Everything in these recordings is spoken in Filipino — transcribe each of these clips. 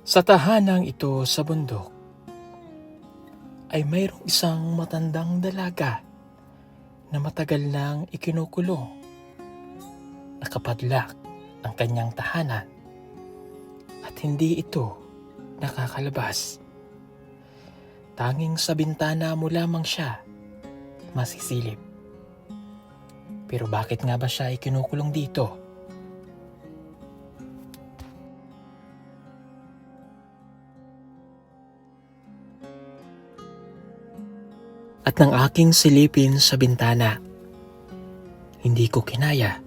Sa tahanang ito sa bundok ay mayroong isang matandang dalaga na matagal nang ikinukulong. Nakapadlak ang kanyang tahanan at hindi ito nakakalabas. Tanging sa bintana mo lamang siya masisilip. Pero bakit nga ba siya ikinukulong dito? At nang aking silipin sa bintana, hindi ko kinaya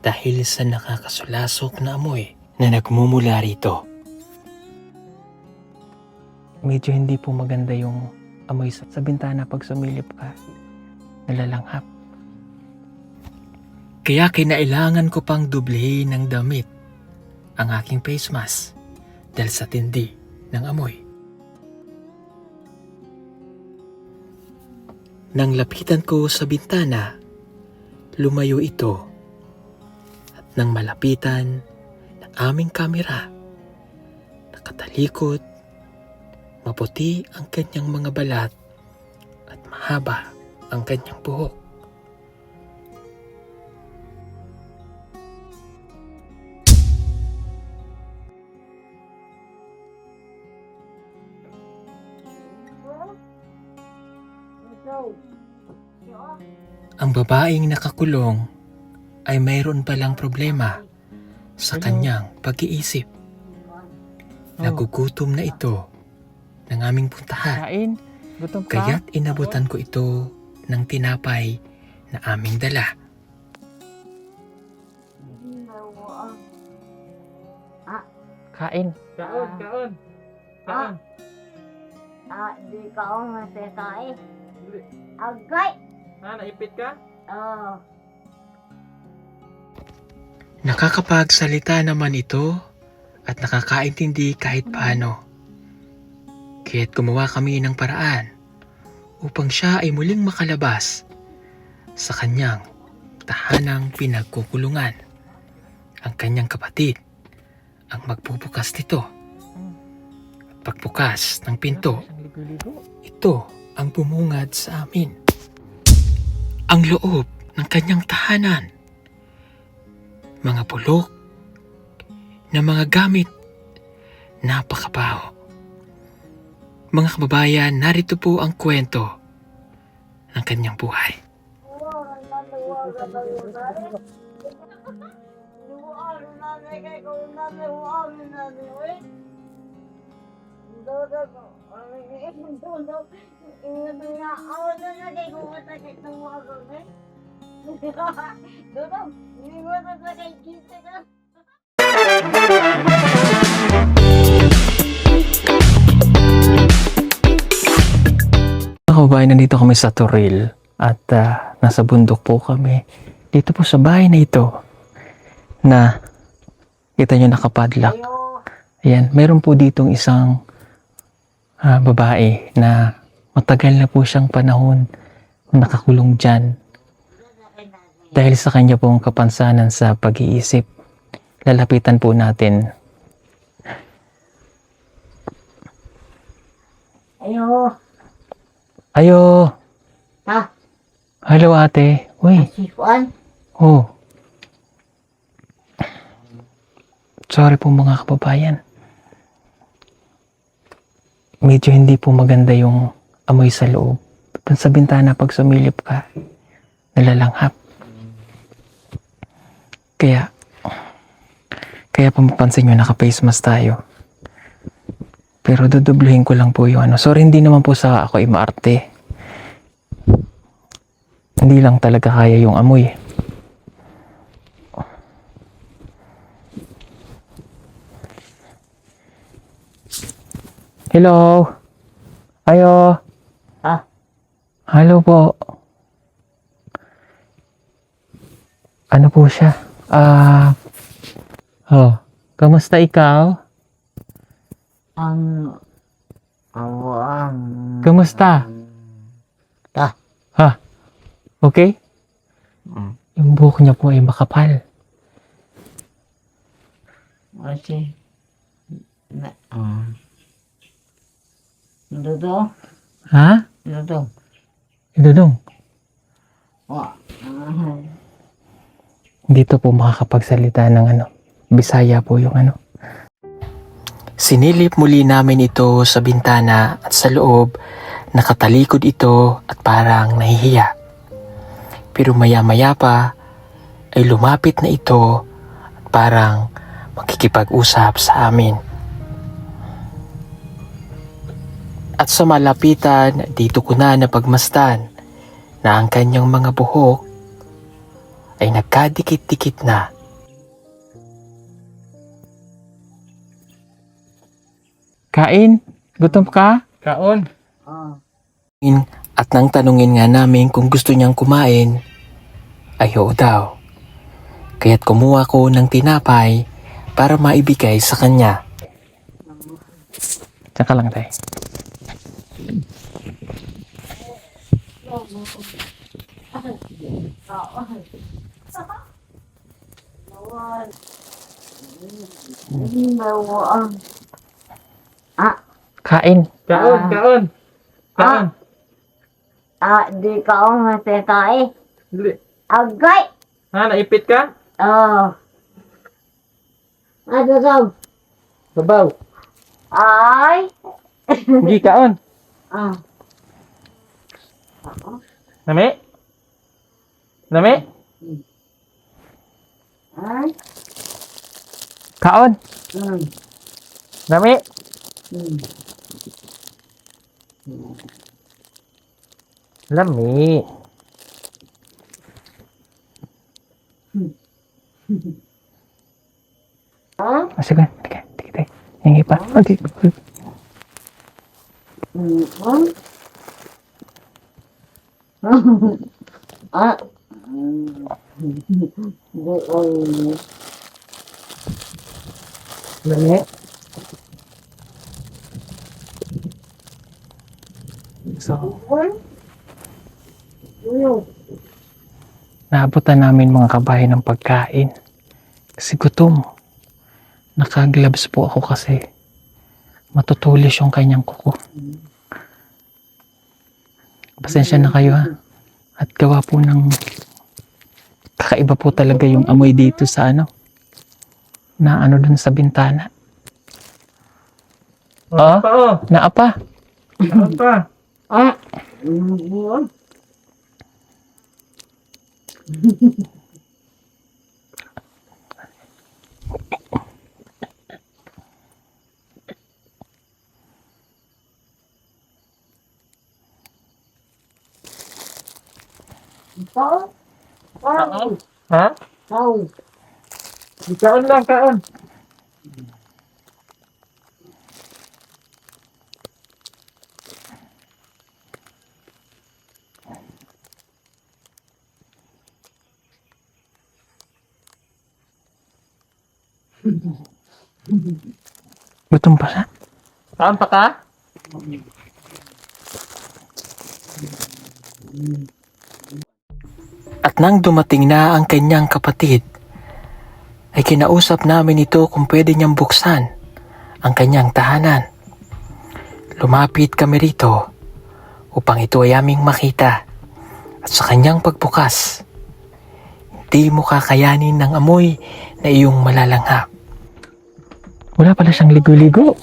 dahil sa nakakasulasok na amoy na nagmumula rito. Medyo hindi po maganda yung amoy sa bintana pag sumilip ka. Nalalanghap. Kaya kinailangan ko pang dublehin ng damit ang aking face mask dahil sa tindi ng amoy. Nang lapitan ko sa bintana, lumayo ito at nang malapitan ng aming kamera, nakatalikod, maputi ang kanyang mga balat at mahaba ang kanyang buhok. Ang babaeng nakakulong ay mayroon palang problema sa kanyang pag-iisip. Nagugutom na ito ng aming puntahan. Kain? Gutom ka? Kaya't inabutan ko ito ng tinapay na aming dala. Kain. Kaon. Di ka ako masasay. Agay! Naipit ka? Oo. Nakakapagsalita naman ito at nakakaintindi kahit paano. Kaya't gumawa kami ng paraan upang siya ay muling makalabas sa kanyang tahanang pinagkukulungan. Ang kanyang kapatid ang magbubukas nito. At pagbukas ng pinto, ito ang bumungad sa amin. Ang loob ng kanyang tahanan. Mga bulok na mga gamit. Napakabaho. Mga kababayan, narito po ang kwento ng kanyang buhay. Mga kababayan, nandito kami sa Toril at nasa bundok po kami. Dito po sa bahay na ito na kita nyo nakapadlock. Ayan, meron po ditong isang babae na matagal na po siyang panahon nakakulong dyan. Dahil sa kanya pong kapansanan sa pag-iisip, lalapitan po natin. Ayo! Ha? Hello ate. Uy. Sikuan? Oh. Sorry po mga kababayan. Medyo hindi po maganda yung amoy sa loob. Doon sa bintana pag sumilip ka, nalalanghap. Kaya pumapansin nyo naka-face mask tayo. Pero dudubluhin ko lang po yung ano. Sorry, hindi naman po sa ako imaarte. Hindi lang talaga kaya yung amoy. Hello? Ayo? Ah. Hello po. Ano po siya? Kamusta ikaw? Kamusta? Ha? Okay? Yung buhok niya po ay makapal. Kasi, Dudong. Ha? Dudong. Idudong. Wah. Dito po makakapagsalita ng Bisaya po yung Sinilip muli namin ito sa bintana at sa loob, nakatalikod ito at parang nahihiya. Pero maya-maya pa ay lumapit na ito at parang makikipag-usap sa amin. At sa malapitan, dito ko na napagmasdan na ang kanyang mga buhok ay nagkadikit-dikit na. Kain? Gutom ka? Kaon. At nang tanungin nga namin kung gusto niyang kumain, ay oo daw. Kaya't kumuha ko ng tinapay para maibigay sa kanya. Tsaka lang tayo. Kain. Kaon, kaon. Kaon. Di kaon nga tetay. Dili. Agay. Naipit ka? Oh. Dudong. Babaw. Ay. Hindi kaon. Ah. Nami? Nami? Ay. Kaon. Nami? Lami. Sige, tika. Hingi pa. Okay. Lami. So, naabutan namin mga kabahay ng pagkain. Kasi gutom. Naka-gloves po ako kasi matutulis yung kanyang kuko. Pasensya na kayo ha. At gawa po ng kakaiba po talaga yung amoy dito sa na dun sa bintana. Oh, Pa oh. naapa. Kaon pa. Kaon. Ha? Kaon. Kaon lang, kaon. Gutom pa siya. Kaon pa ka? At nang dumating na ang kanyang kapatid, ay kinausap namin ito kung pwede niyang buksan ang kanyang tahanan. Lumapit kami rito upang ito ay aming makita at sa kanyang pagbukas, hindi mo kakayanin ng amoy na iyong malalanghap. Wala pala siyang ligo-ligo.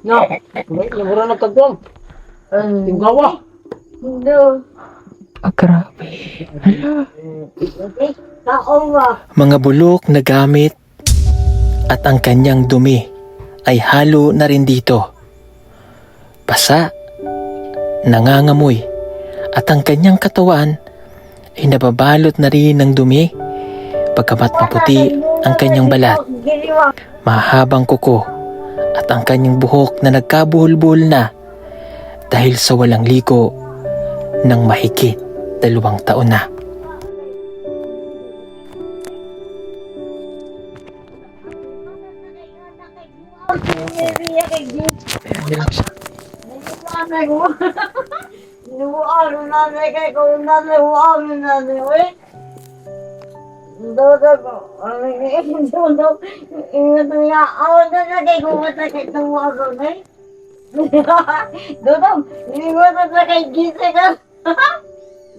No. Lumura na kagom. Tinggawa. Hindi. Grabe. Hala. Kaon ba? Mga bulok na gamit at ang kanyang dumi ay halo na rin dito. Basa, nangangamoy at ang kanyang katawan ay nababalot na rin ng dumi pagkamat maputi ang kanyang balat, mahabang kuko at ang kanyang buhok na nagkabuhol-buhol na dahil sa walang ligo ng mahigit 2 taon na. Dudong. Dudong. Ingat niya. Ako na lagay ko matakit ng mga gulay. Dudong. Ingat na kay gisa ka.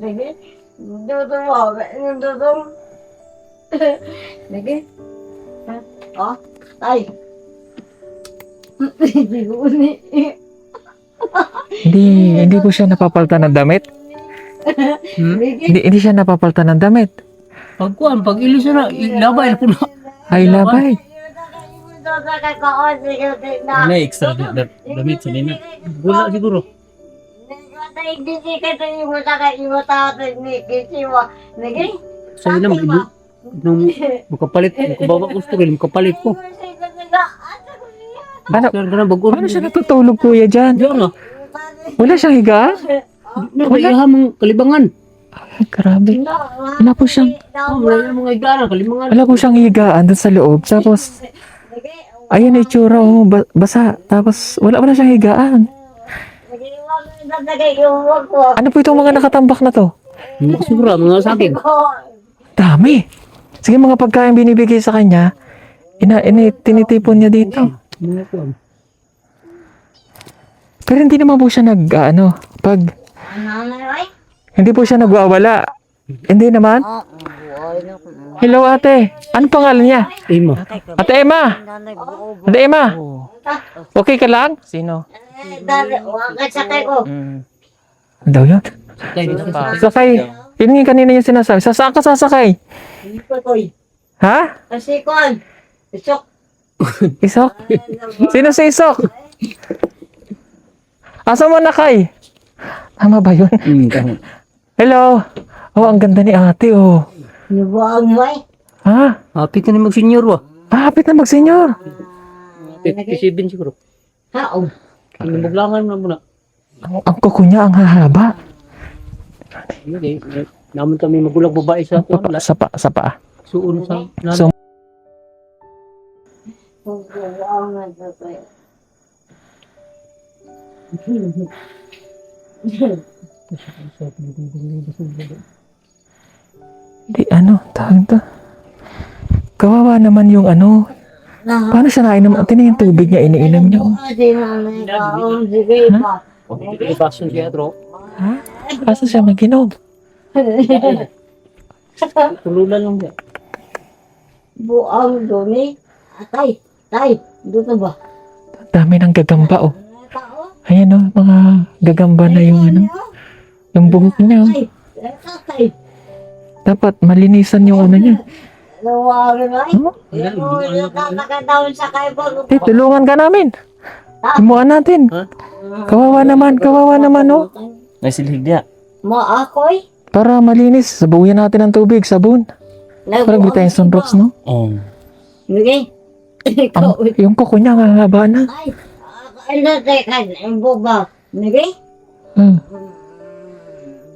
Lagi. Dudong mo. Dudong. Lagi. Oh. Ay. Hindi po siya napapalitan ng damit. Hindi siya napapalitan ng damit. Pagkuhan, pag ilis na, ilabay ko na. Ay, labay. Ano extra damit sa nina? Wala siguro. Sa ina, nung makapalit, makabawa ko gusto ko, makapalit ko. Ano, Kaya na bago. paano siya natutulog kuya dyan? Diyan na. Wala siyang higaan? Nakayahamang kalibangan. Ay, grabe. Wala po siyang, Wala yung mga igara, kalibangan. wala po siyang higaan doon sa loob. Tapos, ayun na itsura, oh, basa. Tapos, wala siyang higaan. Ano po itong mga nakatambak na to? Siguro, mga saging. Dami. Sige, mga pagkain binibigay sa kanya, tinitipon niya dito. Mga kuhan. Pero hindi naman po siya hindi po siya nagwawala. Hindi naman. Hello ate. Ano pangalan niya? Ima. Ate Emma. Ate Emma. Okay ka lang? Sino? Sakay ko. Ano daw yun? Tayo, Sakay. Yun yung kanina yung sinasabi. Saan ka sasakay? Ha? Kasikon. Isok. Isok? Sino si Isok? Asa mo na kay? Tama ba yun? Hello. Oh, ang ganda ni ate, oh. Nubuang mo eh. Ha? Happy ka na mag-senior ba? Hapit na mag-senior. 57 siguro. Haong. Kinamuglangan na muna. Ang kuko niya, ang hahaba. Okay. Naman kami magulang babae sa kuhan. Sa paa. Suon sa So, Nubuang na tayo. di tawag to. Kawawa naman yung paano siya nainom? Tingnan yung tubig niya, iniinom niya, oh. Sige pa. Ibasun kaya tro. Ha? Kaso siya mag-inom. Tululan lang siya. Buang doon eh. Tay. Doon ba? Dami ng gagamba, oh. Tao? Ayan, oh, mga gagamba na yung yung buhok niya, oh. Tay. Dapat malinisan yung niya. Luwag na eh. Huh? Nakakataon sa kayo po. Tulungan ka namin. Himuan natin. Kawawa naman, oh. May silhig niya. Maakoy. Para malinis, sabuyan natin ng tubig, sabon. Parang bitay yung sunrocks, no? Oo. Sige. Ikaw. Yung kuko niya, ang haba na. Ay, ano teka, ang buba. Sige.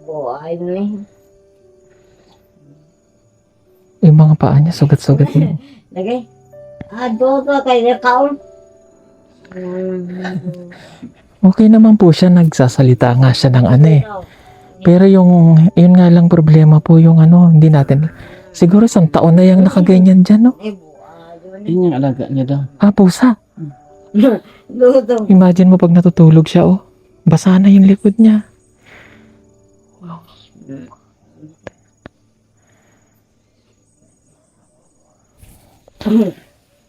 Buhay na eh. Yung mga paa niya, sugat-sugat niya. Sige. Doon ka kayo kaon. Okay naman po siya, nagsasalita nga siya ng Pero yun nga lang problema po yung hindi natin. Siguro isang taon na yung nakaganyan dyan, no? Yun yung alaga niya daw. Ah, pusa. Doon. Imagine mo pag natutulog siya, oh. Basa na yung likod niya.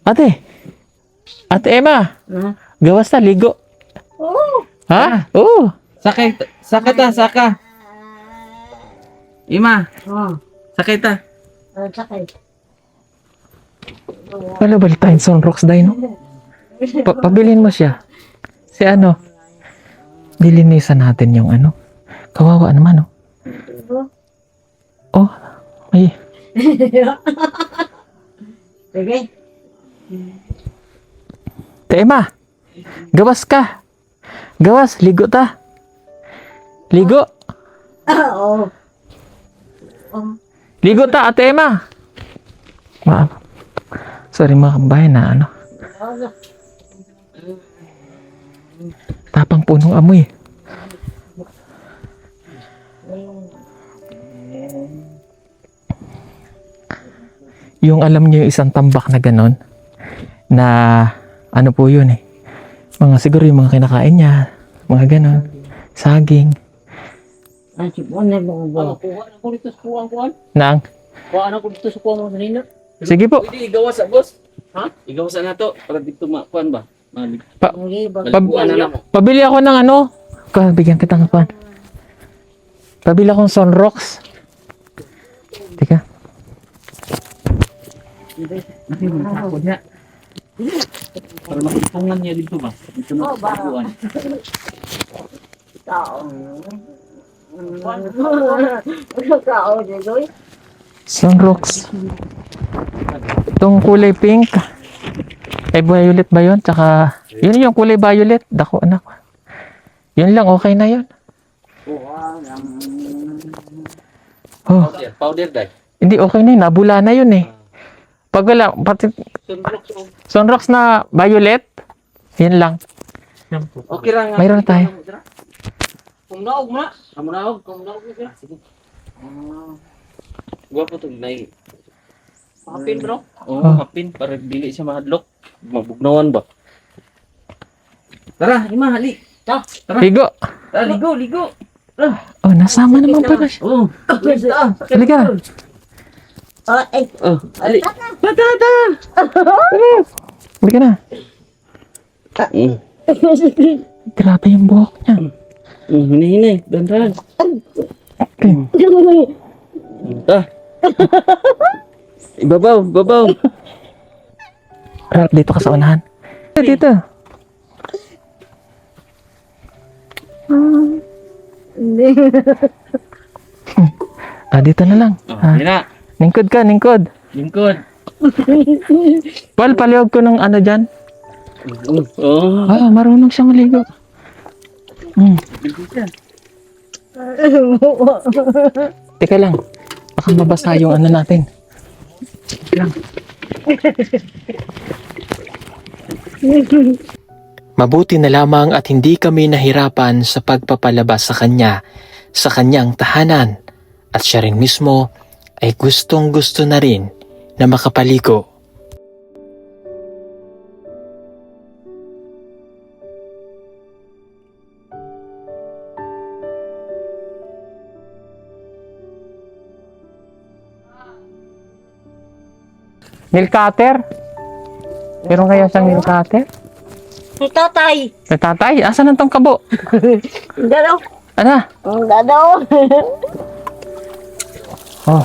Ate Emma, gawas na, ligo. Ha? Oo. Sakay ta. Ima, sakay ta. Sakay. Wala ba tayong sunrocks dahil, no? Pabilin mo siya. Si dilinisan natin yung kawawa naman, no? Oh, may. Sige. Te Emma, gawas ka. Gawas, ligo ta. Ligo. Oo. Ligo ta, Ate Emma. Sorry mga kabayan na tapang punong amoy. Yung alam niyo yung isang tambak na ganon, na ano po yun eh. Mga siguro yung mga kinakain niya, mga ganon, saging, Ang sipon na mo Ano, ba? kuha na ko dito sa kuha. nang. Kuha na ko dito sa kuha mo kanina. Sige po. Pwede igawas sa boss. Ha? Igawas na to para dito makuan ba? Ang iba. Malikuan na lang. Pabili ako ng ano, bigyan kita ng pan. Pabili akong Sunrocks. Teka. Kasi ako niya. Para makipungan niya dito ba? Dito na sa kuhaan. Tao. Tao dito. Sunrocks. Itong kulay pink. Violet ba yun? Tsaka, yun yung kulay violet. Dako, anak. Yun lang, okay na yun. Oh, Powder dai. hindi okay na yun. Nabula na yun eh. Pag wala, pati Sunrocks na violet, yun lang. Okay ra nga. Mayroon tayo. Kung naog na. Kung naog na. Sige. Gwapo to nai. Hapin bro. Oh, Ah. hapin para dili siya mahadlok. Mabugnawan ba? Tara, ima hali. Ta. Ligo. Tara, ligo. Oh, nasama naman pala siya. Oh, Halika. Oh, eh. oh, hali. Halika na. Grabe yung buhok niya. Hinay-hinay, dandan. Ah. Ibabaw. Harap dito ka sa unahan. Dito. Dito na lang. Oh, hina. Lingkod ka, lingkod. Lingkod. Palihog ko ng ano dyan. Oh. Marunong siya maligo. Teka lang. Baka mabasa yung ano natin. Teka lang. Mabuti na lamang at hindi kami nahirapan sa pagpapalabas sa kanya sa kanyang tahanan at siya rin mismo ay gustong gusto na rin na makapaligo. Nail cutter? Meron kaya siyang nail cutter? Si tatay. May tatay? Asan ang tong kabo? Dalaw. Ano? Dalaw. Oh,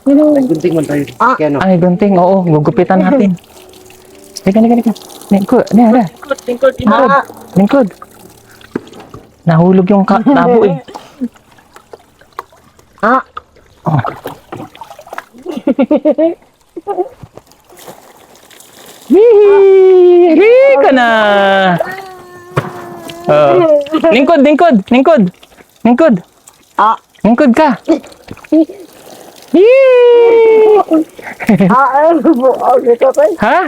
Gunting man tayo. Kaya no. ay gunting. Oo, gugupitan natin. Lika. Lingkod. Tingkod. Lingkod. Nahulog yung tabo eh. Ah. Oh. Hihi ka na. Lingkod. Ah. Lingkod ka. Hihi. Ano po? Si tatay. Ha?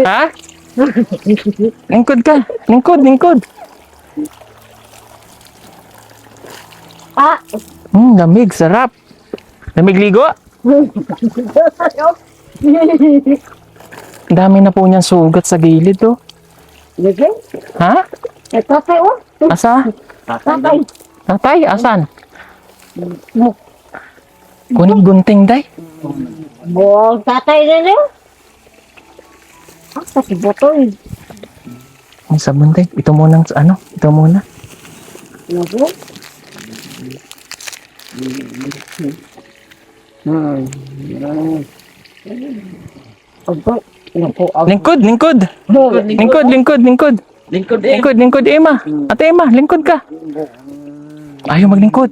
Ha? Lingkod ka. Lingkod. Ah. Lamig, sarap. Lamig ligo. Ang dami na po niyan sugat sa gilid, oh. Sige. Ha? Eh, tatay, oh. Asa? Tatay. Tatay, asan? Kunin gunting, day. Buong tatay na rin. Ah, kasi botoy. Ang sabon, day. Ito muna, ito muna. Naku. Aba. Naku. Lingkod. Lingkod, Emma. Ate Emma, lingkod ka. Ayaw maglingkod.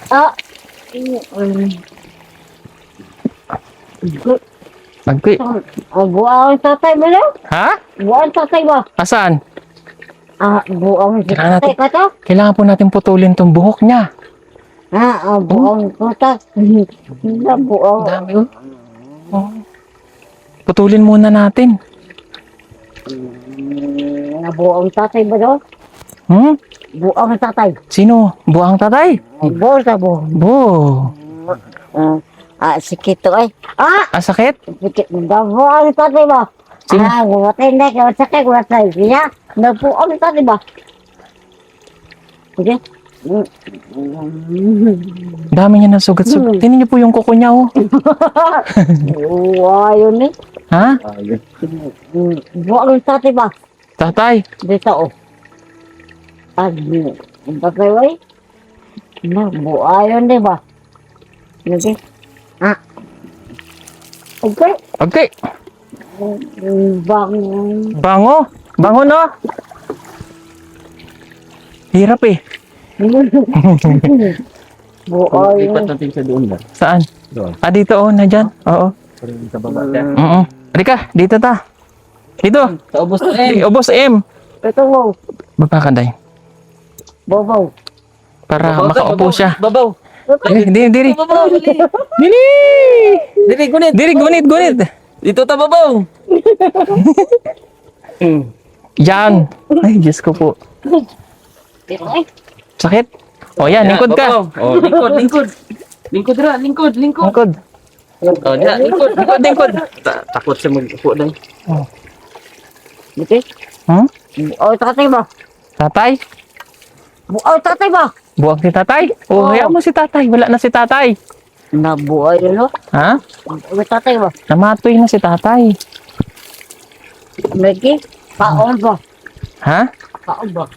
Ah. Magpi. Buong tatay mo na? Ha? Buong tatay mo? Asan? Ah, buong Kailangan tatay ka to? Kailangan po natin putulin tong buhok niya. Buong tatay. Buong. Dami, oh. Oh. Putulin muna natin. Nabuang tatay ba doon? Hmm? Buang tatay. Sino? Buang tatay? Buang sa buang. Bo. Sikit to ay. Sakit? Sikit. Nabuang tatay ba? Sino? Gumatay na. Sakit gumatay. Kaya, nabuang tatay ba? Okay. Dami niya ng sugat-sugat. Tingnan niyo po yung kuko niya, oh. Ayun eh. Ha? Buang tatay ba? Tatay. Dito oh. Tatay ba eh? Ayun di ba? Okay. Okay. Okay. Bang. Bango. Bango, no? Hirap eh. Lipat natin sa doon ba? Saan? Doon. Dito, oh. Nandyan. Oo. Parang sa baba tayo. Halika, dito ta. Dito. Sa ubos na eh. Ubos M. Ito mo. Baba ka, Day. Bobo. Para makaupo siya. Babaw. Diri. Babaw. Diri. Dili, gunit. Diri, gunit. Dito ta babaw. Yan. Ay, Diyos ko po. Sakit? O yan, lingkod ka. Oh, lingkod. Lingkod. Lingkod. Oh, diyan, lingkod. Takot siya mag-upo dahil. Okay. Tatay ba? Tatay? Tatay ba? Buwag si tatay? O, hayaan mo si tatay. Wala na si tatay. Nabuhay yun, no? Ha? Tatay ba? Namatoy na si tatay. Lagi? Kaon ba? Ha? Kaon ba?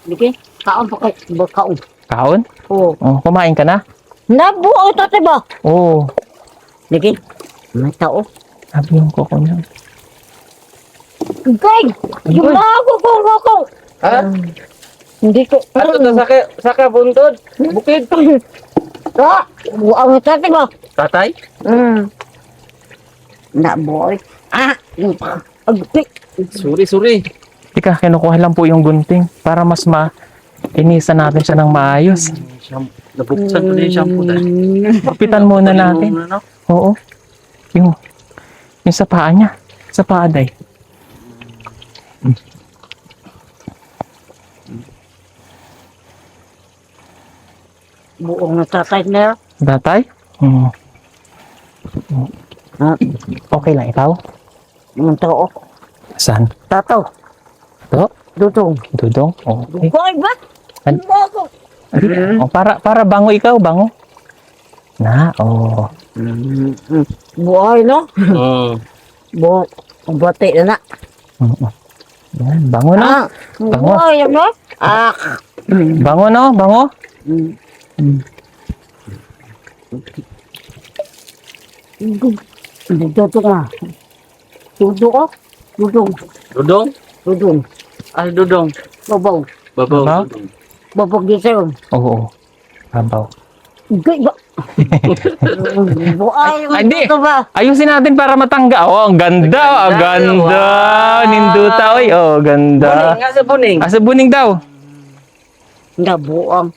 Lagi? Kaon ba kayo? Kaon. Kaon? Oo. O, kumain ka na? Nabuhay tatay ba? Oo. Lagi? May tao. Sabi yung kuko niya. Gay! Yung mga kuko! Ha? Hindi ko. Ato ta saka buntod. Bukid. Buang tatay ba? Tatay? Nabuhay. Agpik. Suri. Tika, kinukuha lang po yung gunting para mas inisa natin siya ng maayos. Nabuksan ko na yung shampoo dahil. Kapitan muna natin. Oo. Yung sa paa niya. Sa paa, Day. Buong tatay na. Tatay? Okay lang ikaw? Yung tao. Saan? Tato. Ito? Dudong. Dudong? Okay. Buhay ba? An- Bago. para bango ikaw, bango. Buhay, no? Oh. Bati na na. Yan, bango na. Bango. Buhay, no? Bango, no? Bango. Dudong na. Dudong ko? Dudong. Dudong? Dudong. Ay, dudong. Babaw. Babaw. Babaw? Babag dito yun. Oo. Babaw. Gay ba? Buhay, Ay, di. ito ba? Ayusin natin para matangga. Oh, ang ganda. Ang ganda. Wow. Ninduta, oy. Oh, ganda. Buning nga sa buning. Asa buning daw? Nabuang.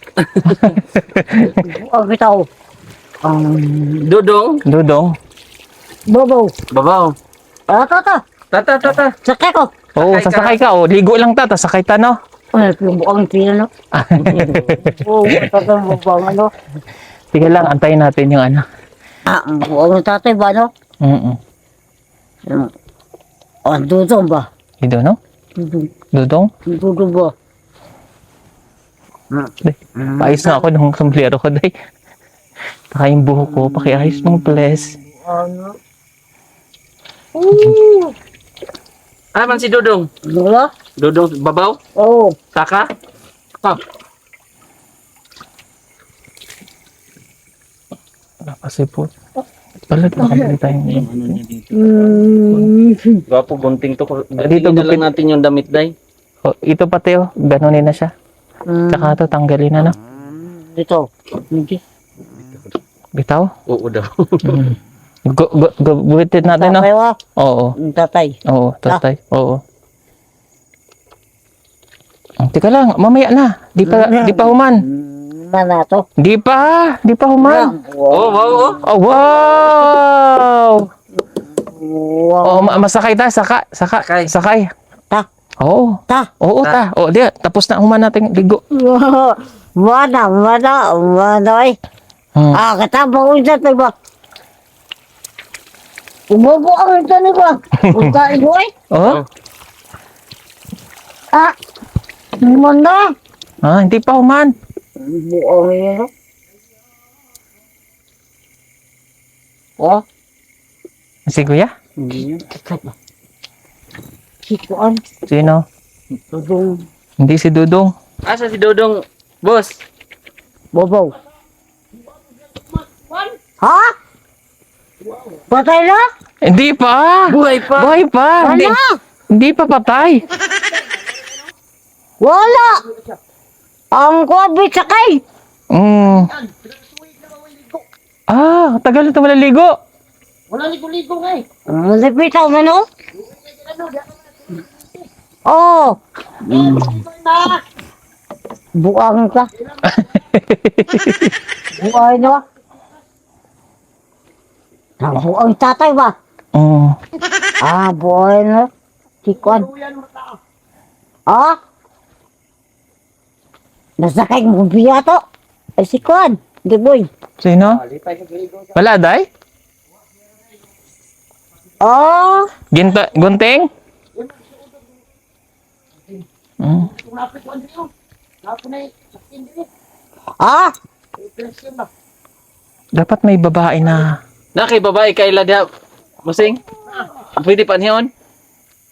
Buang ito. Dudong. Dudong. Babaw. Babaw. Tata. Tata. Sakay ko. Oo, Sakay ka. sasakay ka. Oh, ligo lang ta. Sakay ta, no? Yung buang pila, no? Oo, tata mo buang, ano? Sige lang, antayin natin yung ano. Ang buang ng tatay ba, no? Dudong ba? Dito, no? Dudong? Dudong ba? Paayos na ako nung sombrero ko, day. Saka yung buhok ko, pakiayos mong please. Ano? Ah, man si Dudong. Wala? Dudong, babaw. Oo. Taka. Kasi po, palag na kami tayong Gwapo, gunting to. Dito, Dito na gupit. lang natin yung damit, day. Oh, ito pati oh, ganunin na siya. Tsaka ito, tanggalin na, no? Dito. Hindi. Bitaw? Oo daw. Guwitin natin, no? Tatay wa? Oo. Tatay. Oo, tatay. Oo. Teka lang, mamaya na. Di pa human. Mana to? Di pa human. Oh, wow. Oh, wow! Wow. Oh, masakay ta, sakay. Ta. Oo. Ta. Oo, ta. O, di, tapos na human natin ligo. Wala eh. Hmm. Katama ko dyan, diba? Umubo ang ito ni ba? Punta ito eh. Oh? Naman na. Hindi pa human. Umubo ang ito. Oh, Si kuya? Hindi yun. sikuan. Sino? Tudong. Hindi si Dudong. Asa si Dodong, boss? Bobo. Ha? Patay na? Hindi pa. Buhay pa. Buhay pa. Hindi, Wala. hindi pa patay. Wala. Ang kwabi sakay. Mm. Tagal na ito malaligo. Lapitaw man o? Oh. Buang ka. Buhay na. Buang tatay ba? Mm. Buhay na. Sikuan. Nasakay mo biya to. Ay sikuan. Di boy. Sino? Wala, day? Gunting? Mm. Dapat may babae na. Na kay babae kay Ladya. Musing? Pwede pa niyon?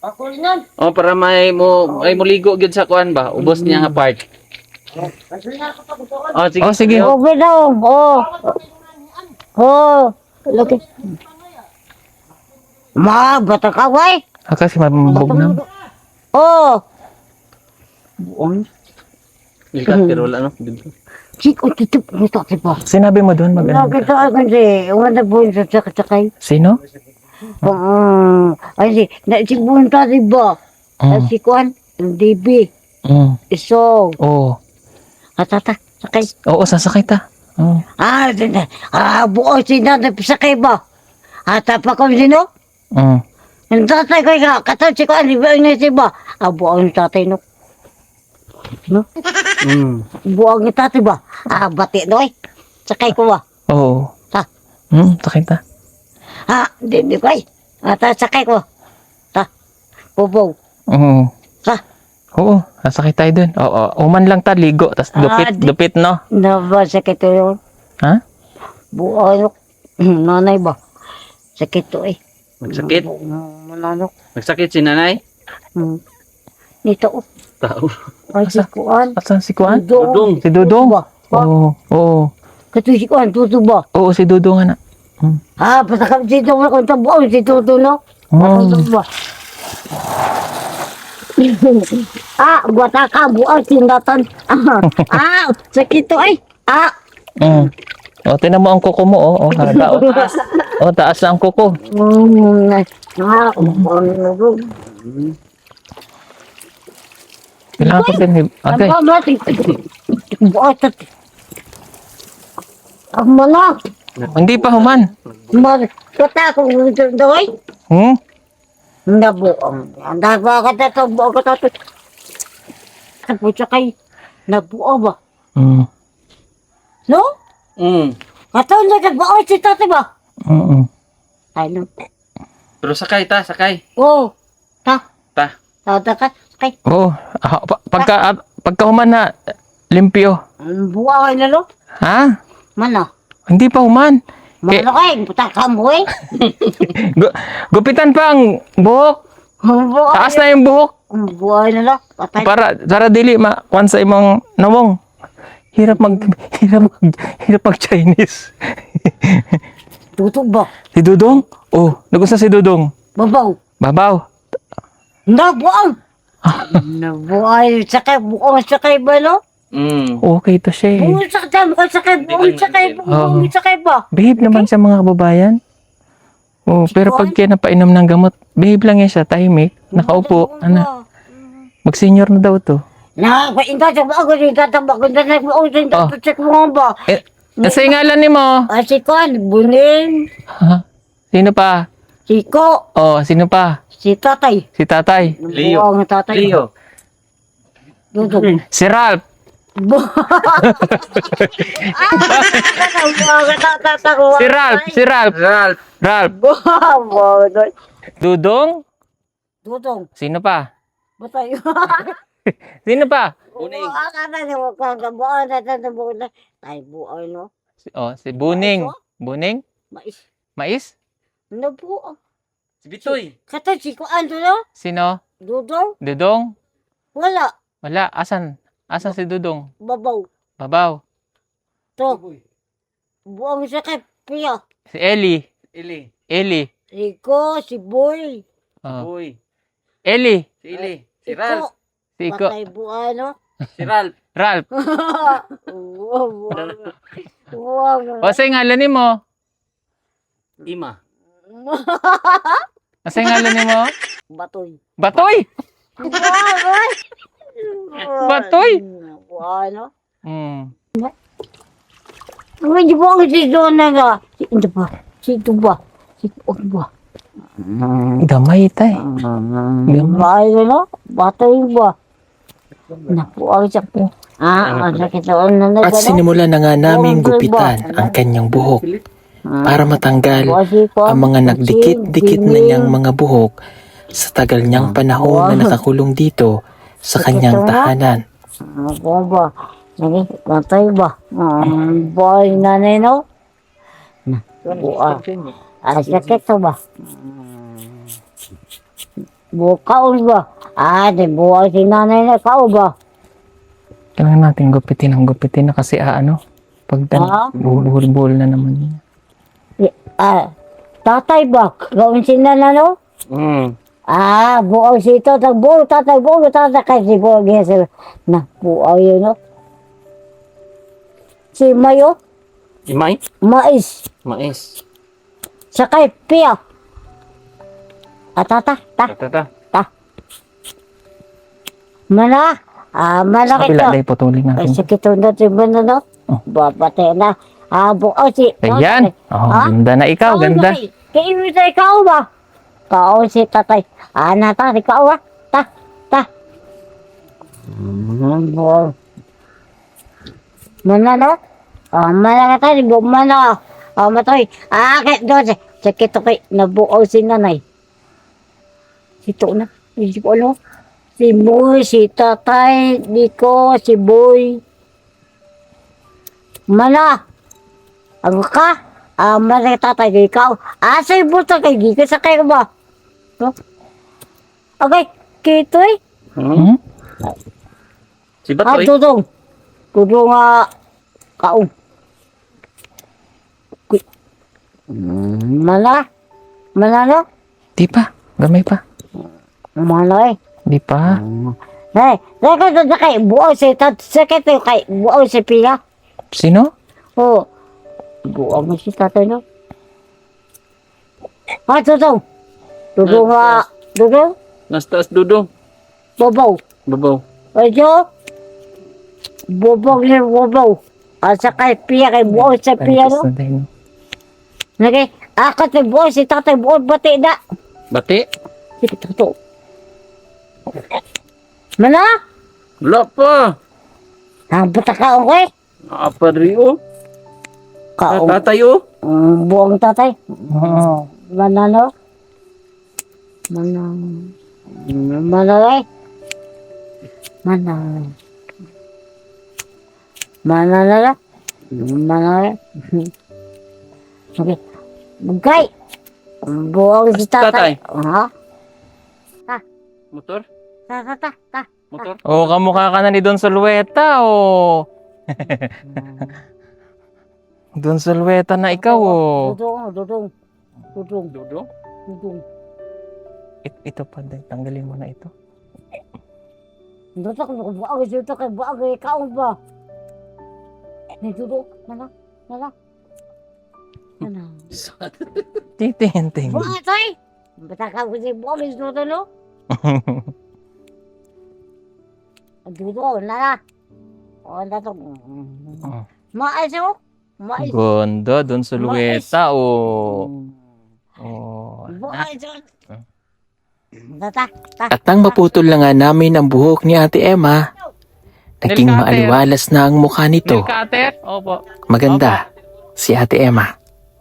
Ako rin yan. O para may mo ligo gyud sa kuan ba? Ubos niya nga part. Oh, sige. Oh, sige. Okay daw. Lagi. Bata ka, way. Kasi mabubog na. Buang. Likat pero wala no. Siko, titip. Ito, tipo. Sinabi mo doon mag-ano? Nakita ako kasi, wala po yung sakay. Sino? Ay, naisipon ka, diba? Sikuan, DB, Mm. iso, Oo. atata, sakay. Oo, sasakay ta. Oo. Buo sina, napisakay ba? Atapa ko sino? Mm. Yung tatay ko nga, katang sikuan, di ba yung ba? Buo yung tatay no. No? Buo yung tatay ba? Bati no eh. Sakay ko ba? Oo. Ta. Sakay ta. Di ko eh. Sakay ko. Bubo. Oo. Ta. Oo, sasakay tayo doon. Oo, uman lang ta, ligo. Tapos dupit, no? Ba, sakit to yun? Ha? Buo yung nanay ba? Sakit to eh. Magsakit. Mananok. Magsakit si nanay. Nito. Tao. Ay, sikuan. Asan si Kuan? Dudong. Si Dudong? Ba? Oo. Oo. Kato sikuan, tuto ba? Oo, si Dudong na. Pasakam dito mo kung tabuo si tuto no? Mm. Tuto ba? Buata ka, buang tindatan. Sakit to ay. O, tinan mo ang kuko mo, o. Taas. O, taas na ang kuko. Kailangan ko din. Okay. Buat. Mana? Hindi pa human. Kata ko doy. Nabuang. Anda ba ka to buo ka to. Kapucha kay nabuo ba? No? Kato na buo si tate ba? Ay no. Pero sakay ta, sakay. Ta. Ta. Ta ka. Kay Oo. Pagka human na, limpyo. buo ay lalo. Ha? Mana? Hindi pa human. Mana kay puta ka mo eh. Gupitan pa ang buhok. Buo. Taas na yung buhok. Buo ay lalo. Patay. Para dili makuan sa imong nawong. Hirap mag Chinese. Tutok ba? Si Dudong? Oh, nagusta si Dudong. Babaw. Babaw. Nabuang. Nabuang. Sakay buong sakay ba no? Okay to siya eh. Buong sakay ba? Behave naman sa mga kababayan. Oh, pero pag kaya napainom ng gamot, behave lang yan siya, tahimik, nakaupo, mag-senior na daw to. Inta sa bago rin tatambak ko na nagbuong sa check mo ba? Kasi ngalan ni mo. Si Kon, Bunin. Sino pa? Siko. Oh, sino pa? Si tatay. Si tatay. Leo. Nabuo ang tatay. Leo. Dudong. Si Ralph. Si Ralph. Si Ralph. Ralph. Ralph. Dudong. Dudong. Sino pa? Batay. Sino pa? Buning. Akala niya wag kang gabuan na tatabuan na. Ay, buoy, no? Si Buning. Buning? Mais. Mais? Nabuo. Si Bitoy. Kata si Kuan to, no? Sino? Dudong? Dudong? Wala. Wala. Asan? Asan si Dudong? Babaw. Babaw. To. Buong sa kay Pia. Si Eli. Ili. Eli. Rico, si Boy. Oh. Boy. Eli. Si Ili. Si Ralph. Si Iko. Patay buhay, no? Si Ralph. Ralph. Wow. Wow. O, sa ngalan ni mo? Ima. Sa ngalan ni mo? Batoy. Batoy! Batoy! Buhay, no? Hmm. Hindi po ako si Dona nga. Hindi pa. Si Tuba. Si Tuba. Gamay tay. Buhay, no? Batoy ba? Naku, ang sakit. Ang sakit na At sinimula na nga naming gupitan ang kanyang buhok para matanggal ang mga nagdikit-dikit na niyang mga buhok sa tagal niyang panahon na nakakulong dito sa kanyang tahanan. Ako ba? Sige, batoy ba? Buhay nanay, no? Buhay. Ang sakit to ba? Bukaon ba? Di buhay si nanay na kao ba? Kailangan natin gupitin ang gupitin na kasi pag buhol-buhol na naman yun. Tatay ba? Gawin si nanay, no? Buhay si tatay, buhay tatay, kasi buhay siya. Na, buhay yun, no? Si Mayo, Imay? Mais, Mais. sakay Pia. Tata. Tata. Mana? Mana Kabila kita. day putulin Ay, natin. sakit na tribuna, no? Babate na. Buhay si... Ayan. Ganda na ikaw. Ganda. Kaya sa ikaw ba? Kao si tatay. Nata, ikaw ba? Ta. Buhay. Mana, no? Mana ka tayo, mana. Matoy. Kahit doon, sakit ako, nabuo si nanay. Sito na. Hindi ko ano. Si Boy, si tatay, Nico, si Boy. Mana? Ako ka? Mana tatay kay ikaw? Sa ibuta kay Gika sa kayo ba? No? Okay, kitoy? Si Batoy. Tudong. Tudong kaong. Mana? Mana no? Di pa. Gamay pa. Mana Di pa. Kay buo si sakit kay buo si Pia. Sino? Buo mo si tatay no. Tudong. Tudong Tudong. Nastas Dudong. Bobo. Babaw. Ayo. Bobo. Asa kay Pia kay buo si Pia no. Nagay, ako si buo si tatay buo bati na. Bati. Sige to. Mana? Wala pa. Bata ka okay? Apa rio? Kaong. Tatay oh. Buong tatay. Mana no? Mana eh? Mana eh? Okay. Bugay. Buong si tatay. Motor? Ta. Motor? Kamukha ka na ni Don Solueta, Don Solueta na ikaw, Dudong. Dudong? Ito pa din. Tanggalin mo na ito. Dudong ko buang dito kay buang ikaw ba? Ni Dudong. Mana? Titinting. Buang tay. Bata ka ko si buang dito no? Dudong na. Dato. Mais. Gondo, Don Solueta, Buhay ito. Tata, ta. At nang maputol na nga namin ang buhok ni Ate Emma, naging Nilkater. maaliwalas na ang mukha nito. Nail cutter? Opo. Maganda si Ate Emma.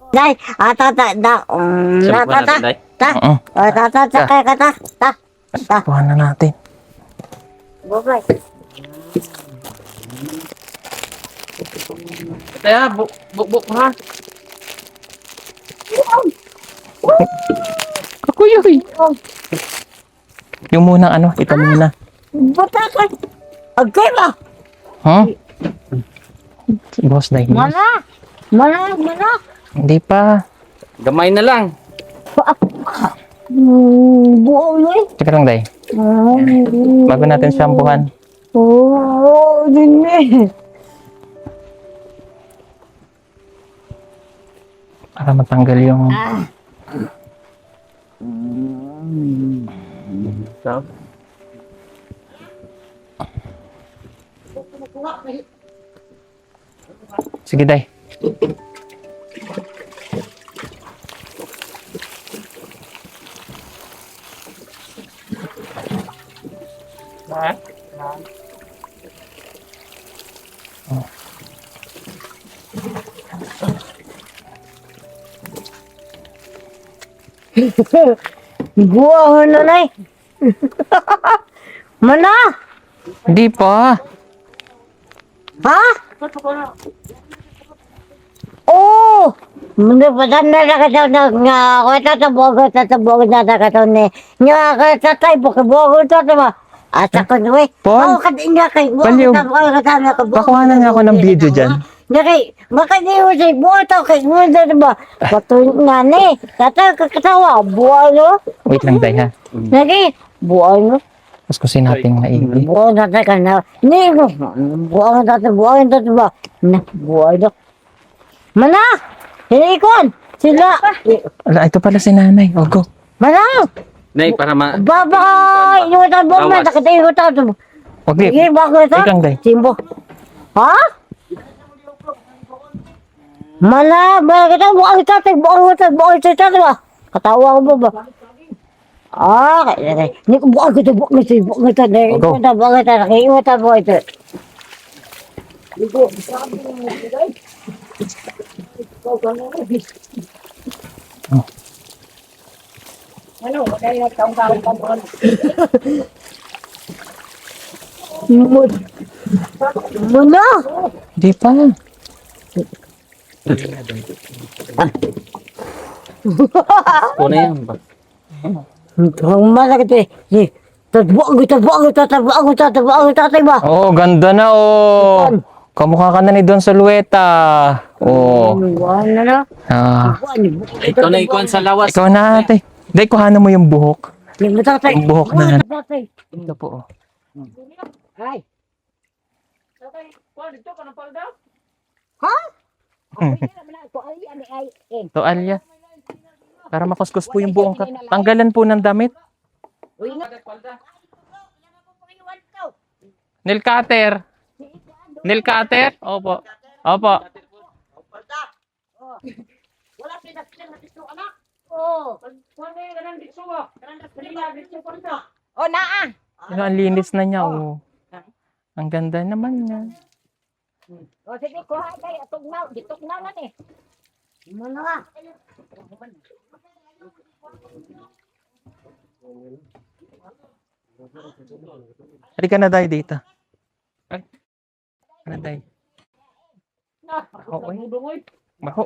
Day, tata, da. Sabi ko Tata, natin, Day. ta. Oo. Tata, kaya ka ta. Ta. Kuha na natin. Bye-bye. Kaya, buk ha. Kakuyoy. Yung munang ano, ito muna. Bata ka. Okay ba? Huh? Boss dahil. Mana? Hindi pa. Gamay na lang. Buo na eh. Teka lang, Day. Bago natin shampoohan. Oo, din eh. Para matanggal yung... So, Sige, Day. Buo na na eh. Mana? Hindi pa. Ha? Oh! Muna pa saan na nakataw na nga katatabog na nakataw ni nga katatay bukibugo ito diba? Asa ko na eh. Paul? Oo, nga kay Baliw. Pakuhanan niya ako ng video dyan. Nakay, makadiyo sa buo ito kay muna diba? Patuloy nga ni. Katawa, buo no? Wait lang, Day, ha? Nakay, buo no? Tapos kusin natin maigi. Buo na tayo ka na. Ni mo. Buo na tayo ba? Na, buo no? Mana? Hinikon! Sila! Ala, ito pala si nanay. O, go. Mana? Nay, para Baba! Inutan mo man, Lawas. nakatayutan mo. Wag, Day. Sige, bakit ito? Wait lang, Day. Simbo. Ha? Mana? Bakit ito? Buang ito, ba? Katawa ko ba? Ah, kaya hindi ko buang ito. Go. Nakiiwatan mo ito. Muna! Hindi pa. Kuna yan ba? Ang malaki eh. Tabuang ito, ba? Oh, ganda na, oh. Kamukha ka na ni Don Solueta. Oh. Ano na? Ah. Ikaw na ikuan sa lawas. Ikaw na, ate. Day, kuhanan mo yung buhok. Yung tatay. Yung buhok na. Tatay. Ito po, oh. Ay. Hmm. To Alya. Para makuskus po yung buong tanggalan po ng damit. Nail cutter. Nail cutter? Opo. Opo. Wala pinagsin na dito, anak. Oo. Oh, naa. Ano, ang linis na niya, oh. Ang ganda naman niya. O, sige, kuha kayo. Tugnaw na ni. Ano nga? Halika na, Day, dito. Ay. Ano, Day? Maho, eh. Maho.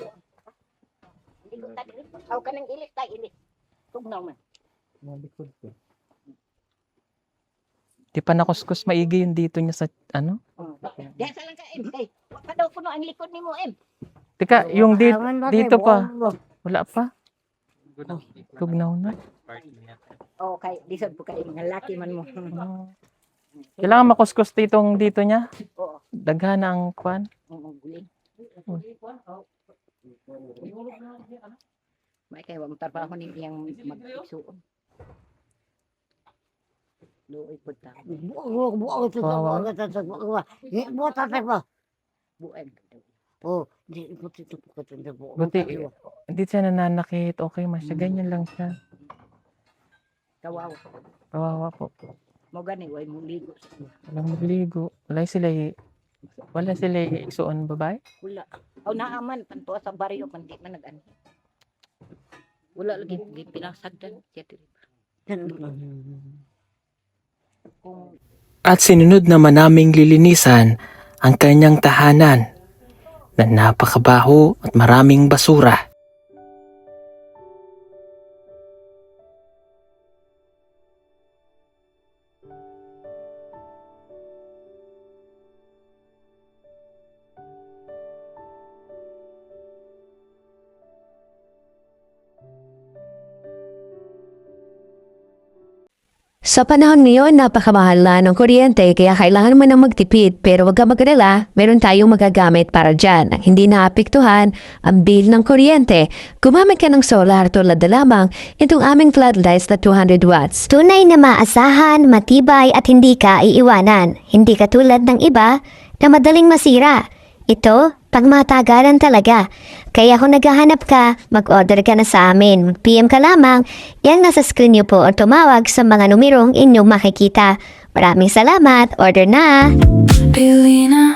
Aw ka ng ilit, tay, ilit. Tugnaw man. Di pa nakuskus maigi yung dito niya sa, ano? Diyan sa lang ka, Em. Kay, wag ka daw kuno ang likod ni mo, Em. Teka, yung dito pa. Wala pa. Tugnaw na. Oh, kay, lisod po kayo. Mga laki man mo. Kailangan makuskus dito niya. Oo. Daghan ang kwan. Guling. May kayo, wag trabaho ni iyang mag-isuon. Luoy po ta. Buo. Oh, di buti ito po katong dabo. Buti, hindi siya nananakit. Okay, masya. Ganyan lang siya. Kawawa. Kawawa po. Mo gani way mo ligo. Walang magligo. Wala sila isuon babae. Wala. Aw naaman panto sa baryo man di man nag-ani. Wala lagi pinasagdan. Kung At sinunod naman naming lilinisan ang kanyang tahanan na napakabaho at maraming basura. Sa panahon ngayon, napakamahal na ng kuryente kaya kailangan mo nang magtipid pero huwag ka mag-alala, meron tayong magagamit para dyan. Ang hindi naapektuhan ang bill ng kuryente. Gumamit ka ng solar tulad na lamang itong aming floodlights na 200 watts. Tunay na maasahan, matibay at hindi ka iiwanan. Hindi katulad ng iba na madaling masira. Ito, pagmatagalan talaga. Kaya kung naghahanap ka, mag-order ka na sa amin. PM ka lamang, yang nasa screen niyo po o tumawag sa mga numerong inyong makikita. Maraming salamat, order na! Bilina